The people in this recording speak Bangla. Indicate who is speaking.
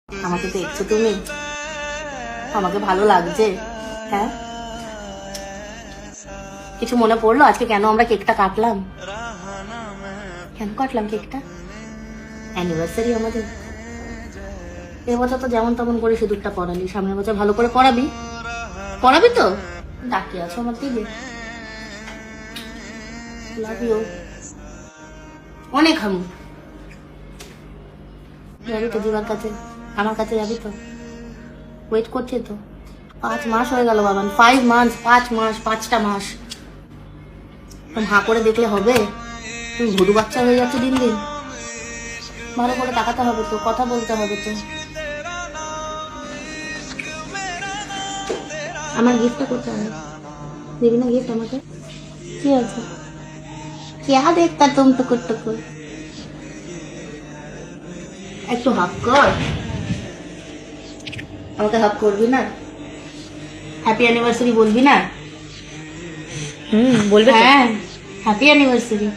Speaker 1: আমাকে দেখছো তুমি? আমাকে ভালো লাগছে? হ্যাঁ, কিছু মনে পড়লো আজকে কেন আমরা কেকটা কাটলাম? কেন কাটলাম কেকটা? অ্যানিভার্সারি আমাদের। এবছর তো যেমন তেমন করে সিঁদুরটা পরালি, সামনের বছর ভালো করে পরাবি। পরাবি তো? ডাকি আছো আমার দিকে। Love you. অনেক হামু। যাবি তো দিবার কাছে? আমার কাছে যাবি তো? ওয়েট করছে তো। 5 মাস হয়ে গেল বাবান, 5 মান্থস, 5 মাস, 5টা মাস। তুমি হাঁ করে দেখলে হবে? তুমি ভুরু বাচ্চা হয়ে যাচ্ছে দিন দিন। ভালো করে তাকাতে হবে তো, কথা বলতে হবে তো। আমার গিফটটা করতে হবে, দিবি না গিফট আমাকে? কি আছে? क्या देखता तुम टुकुर टुकुर? একটু হাক কর। আমাকে হাক করবি না? হ্যাপি অ্যানিভার্সারি বলবি না?
Speaker 2: বলবে তো।
Speaker 1: হ্যাঁ, হ্যাপি অ্যানিভার্সারি।